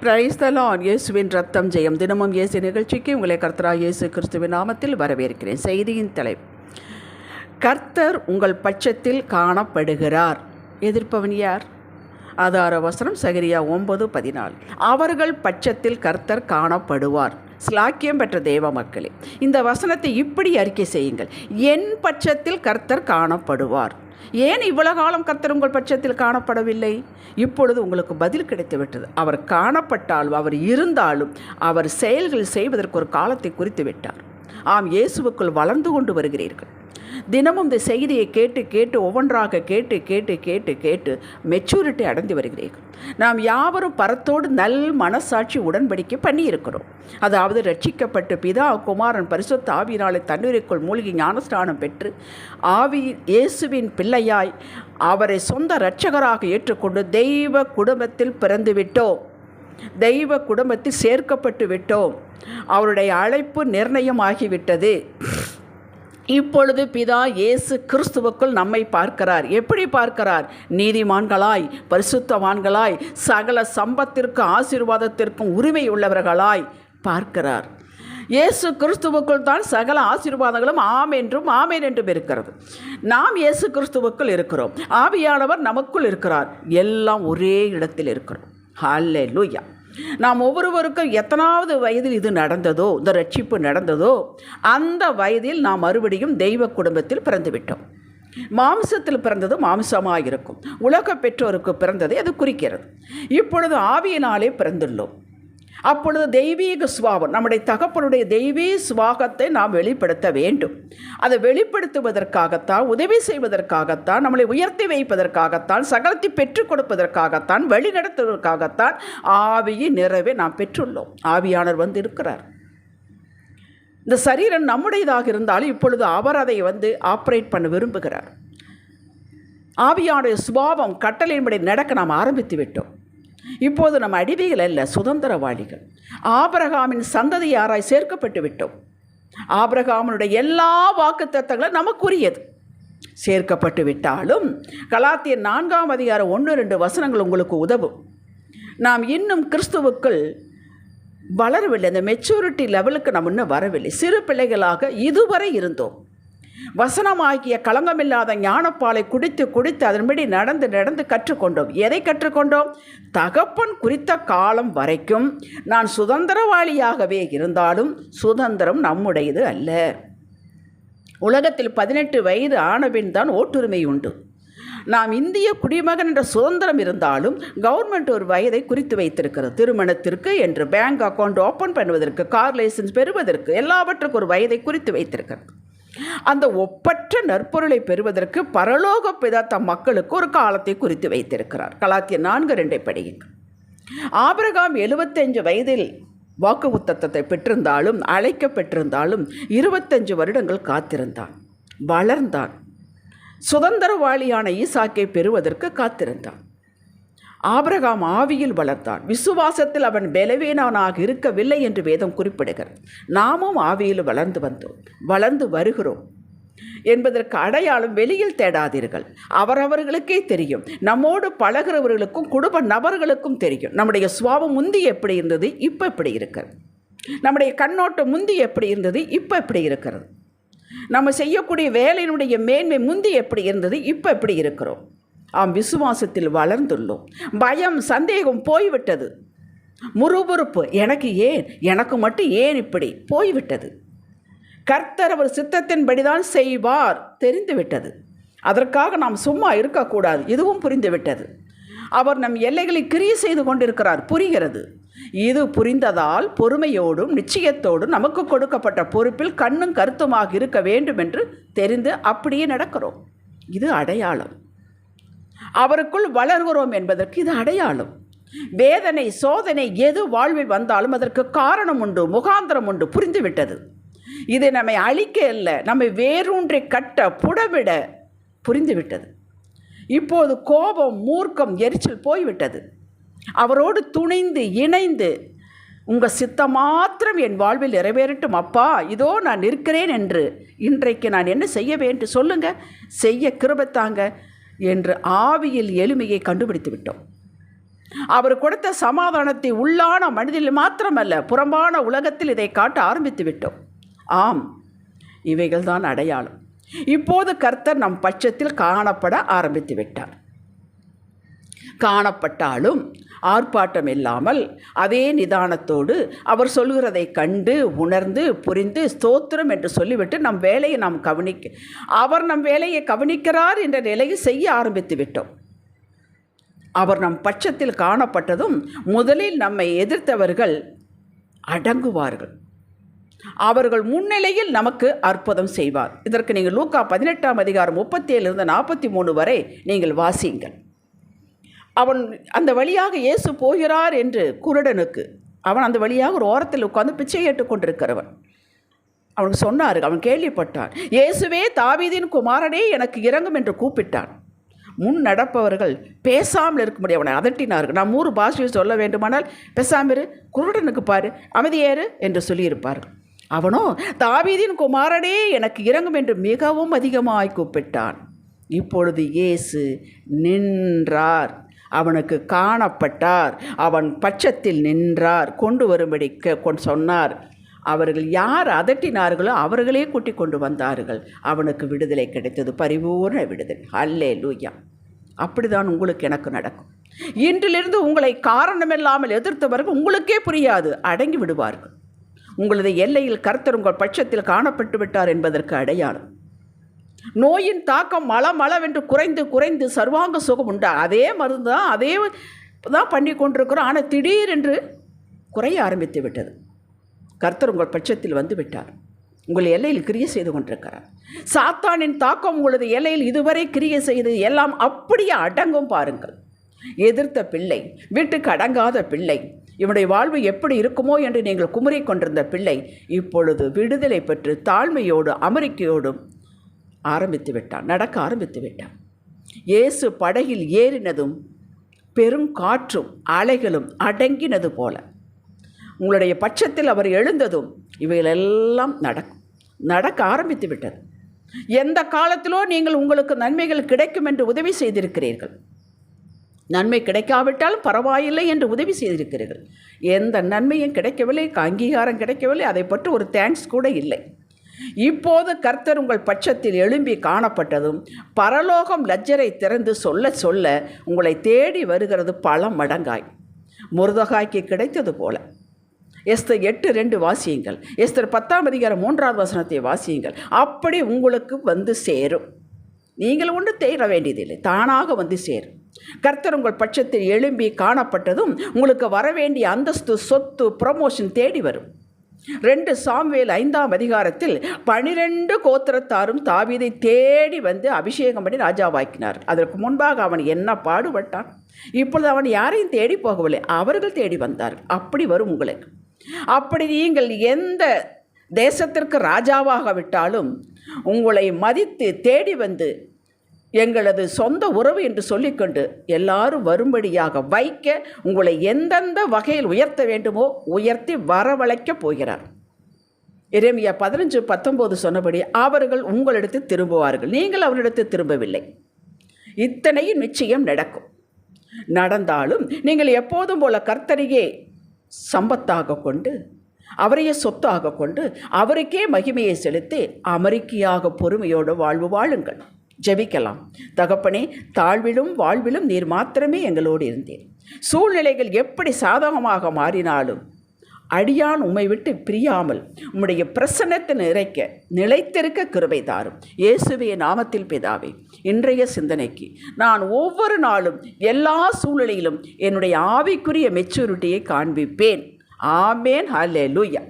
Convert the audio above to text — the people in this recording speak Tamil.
Praise the Lord. இயேசுவின் ரத்தம் ஜெயம். தினமும் இயேசு நிகழ்ச்சிக்கு உங்களை கர்த்தராகிய இயேசு கிறிஸ்துவின் நாமத்தில் வரவேற்கிறேன். செய்தியின் தலைப்பு: கர்த்தர் உங்கள் பட்சத்தில் காணப்படுகிறார். எதிர்ப்பவன் யார்? ஆதார வசனம் சகரியா 9:14. அவர்கள் பட்சத்தில் கர்த்தர் காணப்படுவார். ஸ்லாக்கியம் பெற்ற தேவ மக்களே, இந்த வசனத்தை இப்படி அறிக்கை செய்யுங்கள்: என் பட்சத்தில் கர்த்தர் காணப்படுவார். ஏன் இவ்வளவு காலம் கர்த்தர் உங்கள் பட்சத்தில் காணப்படவில்லை? இப்பொழுது உங்களுக்கு பதில் கிடைத்துவிட்டது. அவர் காணப்பட்டாலும், அவர் இருந்தாலும், அவர் செயல்கள் செய்வதற்கு ஒரு காலத்தை குறித்து விட்டார். ஆம், இயேசுவுக்குள் வளர்ந்து கொண்டு வருகிறீர்கள். தினமும் இந்த செய்தியை கேட்டு கேட்டு ஒவ்வொன்றாக கேட்டு கேட்டு கேட்டு கேட்டு மெச்சூரிட்டி அடைந்து வருகிறீர்கள். நாம் யாவரும் பரத்தோடு நல் மனசாட்சி உடன்படிக்கை பண்ணியிருக்கிறோம். அதாவது ரட்சிக்கப்பட்டு பிதா குமாரன் பரிசுத்த ஆவியினாலே தண்ணீருக்குள் மூழ்கி ஞானஸ்நானம் பெற்று இயேசுவின் பிள்ளையாய் அவரை சொந்த இரட்சகராக ஏற்றுக்கொண்டு தெய்வ குடும்பத்தில் பிறந்து விட்டோம். தெய்வ குடும்பத்தில் சேர்க்கப்பட்டு விட்டோம். அவருடைய அழைப்பு நிர்ணயமாகிவிட்டது. இப்பொழுது பிதா இயேசு கிறிஸ்துவுக்குள் நம்மை பார்க்கிறார். எப்படி பார்க்கிறார்? நீதிமான்களாய், பரிசுத்தவான்களாய், சகல சம்பத்திற்கு ஆசீர்வாதத்திற்கும் உரிமை உள்ளவர்களாய் பார்க்கிறார். இயேசு கிறிஸ்துவுக்குள் தான் சகல ஆசீர்வாதங்களும் ஆம் என்றும் ஆமேன் என்றும் இருக்கிறது. நாம் இயேசு கிறிஸ்துவுக்குள் இருக்கிறோம். ஆவியானவர் நமக்குள் இருக்கிறார். எல்லாம் ஒரே இடத்தில் இருக்கிறோம். ஹல்லேலூயா. நாம் ஒவ்வொருவருக்கும் எத்தனாவது வயதில் இது நடந்ததோ, இந்த ரட்சிப்பு நடந்ததோ, அந்த வயதில் நாம் மறுபடியும் தெய்வ குடும்பத்தில் பிறந்து விட்டோம். மாம்சத்தில் பிறந்தது மாம்சமாக இருக்கும். உலக பெற்றோருக்கு பிறந்ததை அது குறிக்கிறது. இப்பொழுது ஆவியினாலே பிறந்துள்ளோம். அப்பொழுது தெய்வீக சுவாபம், நம்முடைய தகப்பனுடைய தெய்வீக சுவாகத்தை நாம் வெளிப்படுத்த வேண்டும். அதை வெளிப்படுத்துவதற்காகத்தான், உதவி செய்வதற்காகத்தான், நம்மளை உயர்த்தி வைப்பதற்காகத்தான், சகலத்தை பெற்றுக் கொடுப்பதற்காகத்தான், வழி நடத்துவதற்காகத்தான் ஆவியின் நிறைவை நாம் பெற்றுள்ளோம். ஆவியானவர் வந்து இருக்கிறார். இந்த சரீரம் நம்முடையதாக இருந்தாலும் இப்பொழுது அவர் அதை ஆப்ரேட் பண்ண விரும்புகிறார். ஆவியானுடைய சுபாவம் கட்டளையின்படி நடக்க நாம் ஆரம்பித்து விட்டோம். இப்போது நம்ம அடிமைகள் அல்ல, சுதந்திரவாளிகள். ஆபிரகாமின் சந்ததியாராய் சேர்க்கப்பட்டு விட்டோம். ஆபிரகாமினுடைய எல்லா வாக்குத்தத்தங்களும் நமக்குரியது. சேர்க்கப்பட்டு விட்டாலும் கலாத்தியர் 4:1-2 உங்களுக்கு உதவும். நாம் இன்னும் கிறிஸ்துவுக்குள் வளரவில்லை. இந்த மெச்சூரிட்டி லெவலுக்கு நாம் இன்னும் வரவில்லை. சிறு பிள்ளைகளாக இதுவரை இருந்தோம். வசனமாகிய களங்கமில்லாத ஞானப்பாலை குடித்து குடித்து அதன்படி நடந்து நடந்து கற்றுக்கொண்டோம். எதை கற்றுக்கொண்டோம்? தகப்பன் குறித்த காலம் வரைக்கும் நான் சுதந்திரவாளியாகவே இருந்தாலும் சுதந்திரம் நம்முடையது அல்ல. உலகத்தில் 18 வயது ஆனபின் தான் ஓட்டுரிமை உண்டு. நாம் இந்திய குடிமகன் என்ற சுதந்திரம் இருந்தாலும் கவர்மெண்ட் ஒரு வயதை குறித்து வைத்திருக்கிறது. திருமணத்திற்கு என்று, பேங்க் அக்கௌண்ட் ஓப்பன் பண்ணுவதற்கு, கார் லைசன்ஸ் பெறுவதற்கு, எல்லாவற்றுக்கும் ஒரு வயதை குறித்து வைத்திருக்கிறது. அந்த ஒப்பற்ற நற்பொருளை பெறுவதற்கு பரலோக பிதா தம் மக்களுக்கு ஒரு காலத்தை குறித்து வைத்திருக்கிறார். கலாத்தியர் 4:2 படியுங்கள். ஆபிரகாம் 75 வயதில் வாக்குத்தத்தத்தை பெற்றிருந்தாலும், அழைக்கப்பட்டிருந்தாலும் 25 வருடங்கள் காத்திருந்தான், வளர்ந்தான். சுதந்திரவாளியான ஈசாக்கை பெறுவதற்கு காத்திருந்தான். ஆபிரகாம் ஆவியில் வளர்ந்தான். விசுவாசத்தில் அவன் பலவீனனாக இருக்கவில்லை என்று வேதம் குறிப்பிடுகிறது. நாமும் ஆவியில் வளர்ந்து வந்தோம், வளர்ந்து வருகிறோம் என்பதற்கு அடையாளம் வெளியில் தேடாதீர்கள். அவரவர்களுக்கே தெரியும். நம்மோடு பழகிறவர்களுக்கும் குடும்ப நபர்களுக்கும் தெரியும். நம்முடைய சுவாபம் முந்தி எப்படி இருந்தது, இப்போ எப்படி இருக்கிறது. நம்முடைய கண்ணோட்டம் முந்தி எப்படி இருந்தது, இப்போ எப்படி இருக்கிறது. நம்ம செய்யக்கூடிய வேலையினுடைய மேன்மை முந்தி எப்படி இருந்தது, இப்போ எப்படி இருக்கிறோம். ஆம், விசுவாசத்தில் வளர்ந்துள்ளோம். பயம், சந்தேகம் போய்விட்டது. முறுமுறுப்பு, எனக்கு ஏன், எனக்கு மட்டும் ஏன் இப்படி போய்விட்டது. கர்த்தர் அவர் சித்தத்தின்படிதான் செய்வார் தெரிந்துவிட்டது. அதற்காக நாம் சும்மா இருக்கக்கூடாது, இதுவும் புரிந்துவிட்டது. அவர் நம் எல்லைகளை கிரியை செய்து கொண்டிருக்கிறார், புரிகிறது. இது புரிந்ததால் பொறுமையோடும் நிச்சயத்தோடும் நமக்கு கொடுக்கப்பட்ட பொறுப்பில் கண்ணும் கருத்துமாக இருக்க வேண்டும் என்று தெரிந்து அப்படியே நடக்கிறோம். இது அடையாளம். அவருக்குள் வளர்கிறோம் என்பதற்கு இது அடையாளம். வேதனை, சோதனை எது வாழ்வில் வந்தாலும் அதற்கு காரணம் உண்டு, முகாந்திரம் உண்டு, புரிந்துவிட்டது. இது நம்மை அழிக்க அல்ல, நம்மை வேரூன்றி கட்ட புடவிட புரிந்துவிட்டது. இப்போது கோபம், மூர்க்கம், எரிச்சல் போய்விட்டது. அவரோடு துணைந்து இணைந்து உங்கள் சித்தம் மாத்திரம் என் வாழ்வில் நிறைவேறட்டும் அப்பா, இதோ நான் இருக்கிறேன் என்று இன்றைக்கு நான் என்ன செய்ய வேண்டும் சொல்லுங்கள், செய்ய கிருபை தாங்க என்று ஆவியில் எளிமையை கண்டுபிடித்து விட்டோம். அவர் கொடுத்த சமாதானத்தை உள்ளான மனிதனில் மாத்திரமல்ல, புறம்பான உலகத்தில் இதை காட்ட ஆரம்பித்து விட்டோம். ஆம், இவைகள்தான் அடையாளம். இப்போது கர்த்தர் நம் பட்சத்தில் காணப்பட ஆரம்பித்து விட்டார். காணப்பட்டாலும் ஆர்ப்பாட்டம் இல்லாமல் அதே நிதானத்தோடு அவர் சொல்கிறதை கண்டு உணர்ந்து புரிந்து ஸ்தோத்திரம் என்று சொல்லிவிட்டு நம் வேலையை அவர் நம் வேலையை கவனிக்கிறார் என்ற நிலையை செய்ய ஆரம்பித்து விட்டோம். அவர் நம் பட்சத்தில் காணப்பட்டதும் முதலில் நம்மை எதிர்த்தவர்கள் அடங்குவார்கள். அவர்கள் முன்னிலையில் நமக்கு அற்புதம் செய்வார். இதற்கு நீங்கள் லூக்கா 18ஆம் அதிகாரம் 37 43 வரை நீங்கள் வாசியுங்கள். அவன் அந்த வழியாக இயேசு போகிறார் என்று குருடனுக்கு, அவன் அந்த வழியாக ஒரு ஓரத்தில் உட்கார்ந்து பிச்சை கேட்டுக்கொண்டிருக்கிறவன், அவனுக்கு சொன்னார். அவன் கேள்விப்பட்டான், இயேசுவே தாவீதின் குமாரனே எனக்கு இறங்கும் என்று கூப்பிட்டான். முன் நடப்பவர்கள் பேசாமல் இருக்க முடியும், அவனை அதட்டினார்கள். நாம் 3 பாஷையை சொல்ல வேண்டுமானால் பேசாமிரு, குருடனுக்கு பாரு, அமைதியேறு என்று சொல்லியிருப்பார்கள். அவனோ தாவீதின் குமாரனே எனக்கு இறங்கும் என்று மிகவும் அதிகமாய் கூப்பிட்டான். இப்பொழுது இயேசு நின்றார், அவனுக்கு காணப்பட்டார், அவன் பட்சத்தில் நின்றார், கொண்டு வரும்படி சொன்னார். அவர்கள் யார் அதட்டினார்களோ அவர்களே கூட்டி கொண்டு வந்தார்கள். அவனுக்கு விடுதலை கிடைத்தது, பரிபூர்ண விடுதலை. அல்லேலூயா. அப்படிதான் உங்களுக்கு எனக்கு நடக்கும். இன்றிலிருந்து உங்களை காரணமில்லாமல் எதிர்த்தவர்கள் உங்களுக்கே புரியாது, அடங்கி விடுவார்கள். உங்களது எல்லையில் கர்த்தர் உங்கள் பட்சத்தில் காணப்பட்டு விட்டார் என்பதற்கு அடையாளம். நோயின் தாக்கம் மளமளவென்று குறைந்து குறைந்து சர்வாங்க சுகம் உண்டா, அதே மருந்து தான், அதே தான் பண்ணி கொண்டிருக்கிறோம். ஆனால் திடீரென்று குறைய ஆரம்பித்து விட்டது. கர்த்தர் உங்கள் பட்சத்தில் வந்து விட்டார், உங்கள் எல்லையில் கிரியை செய்து கொண்டிருக்கிறார். சாத்தானின் தாக்கம் உங்களது எல்லையில் இதுவரை கிரியை செய்து எல்லாம் அப்படியே அடங்கும். பாருங்கள், எதிர்த்த பிள்ளை, வீட்டுக்கு அடங்காத பிள்ளை, இவனுடைய வாழ்வு எப்படி இருக்குமோ என்று நீங்கள் குமுறி கொண்டிருந்த பிள்ளை இப்பொழுது விடுதலை பெற்று தாழ்மையோடு அமெரிக்கையோடும் ஆரம்பித்து விட்டான், நடக்க ஆரம்பித்து விட்டான். இயேசு படகில் ஏறினதும் பெரும் காற்றும் அலைகளும் அடங்கினது போல உங்களுடைய பட்சத்தில் அவர் எழுந்ததும் இவைகளெல்லாம் நடக்க ஆரம்பித்து விட்டது. எந்த காலத்திலோ நீங்கள் உங்களுக்கு நன்மைகள் கிடைக்கும் என்று உதவி செய்திருக்கிறீர்கள். நன்மை கிடைக்காவிட்டாலும் பரவாயில்லை என்று உதவி செய்திருக்கிறீர்கள். எந்த நன்மையும் கிடைக்கவில்லை, அங்கீகாரம் கிடைக்கவில்லை, அதை பற்றி ஒரு தேங்க்ஸ் கூட இல்லை. இப்போது கர்த்தர் உங்கள் பட்சத்தில் எழும்பி காணப்பட்டதும் பரலோகம் லஜ்ஜரை திறந்து சொல்ல சொல்ல உங்களை தேடி வருகிறது பல மடங்காய். முருதகாய்க்கு கிடைத்தது போல. எஸ்தர் 8:2 வாசியுங்கள். எஸ்தர் 10ஆம் அதிகாரம் 3வது வசனத்தை வாசியுங்கள். அப்படி உங்களுக்கு வந்து சேரும். நீங்கள் ஒன்று தேட வேண்டியதில்லை, தானாக வந்து சேரும். கர்த்தர் உங்கள் பட்சத்தில் எழும்பி காணப்பட்டதும் உங்களுக்கு வரவேண்டிய அந்தஸ்து, சொத்து, ப்ரமோஷன் தேடி வரும். 2 சாமுவேல் 5ஆம் அதிகாரத்தில் 12 கோத்திரத்தாரும் தாவீதை தேடி வந்து அபிஷேகம் பண்ணி ராஜாவாக்கினார். அதற்கு முன்பாக அவன் என்ன பாடுபட்டான். இப்பொழுது அவன் யாரையும் தேடி போகவில்லை, அவர்கள் தேடி வந்தார்கள். அப்படி வரும் உங்களுக்கு. அப்படி நீங்கள் எந்த தேசத்திற்கு ராஜாவாக விட்டாலும் உங்களை மதித்து தேடி வந்து எங்களது சொந்த உறவு என்று சொல்லிக்கொண்டு எல்லாரும் வரும்படியாக வைக்க உங்களை எந்தெந்த வகையில் உயர்த்த வேண்டுமோ உயர்த்தி வரவழைக்கப் போகிறார். எரேமியா 15:19 சொன்னபடி அவர்கள் உங்களிடத்து திரும்புவார்கள், நீங்கள் அவரிடத்து திரும்பவில்லை. இத்தனையும் நிச்சயம் நடக்கும். நடந்தாலும் நீங்கள் எப்போதும் போல கர்த்தரையே சம்பத்தாக கொண்டு, அவரையே சொத்தாக கொண்டு, அவருக்கே மகிமையை செலுத்தி அமெரிக்கையாக பொறுமையோடு வாழ்வு வாழுங்கள். ஜெபிக்கலாம். தகப்பனே, தாழ்விலும் வாழ்விலும் நீர் மாத்திரமே எங்களோடு இருந்தீர். சூழ்நிலைகள் எப்படி சாதகமாக மாறினாலும் அடியான் உம்மை விட்டு பிரியாமல் உம்முடைய பிரசன்னத்தை நிலைத்திருக்க கிருபை தாரும். இயேசுவே நாமத்தில் பிதாவே, இன்றைய சிந்தனைக்கு நான் ஒவ்வொரு நாளும் எல்லா சூழ்நிலையிலும் என்னுடைய ஆவிக்குரிய மெச்சூரிட்டியை காண்பிப்பேன். ஆமேன். ஹல்லேலூயா.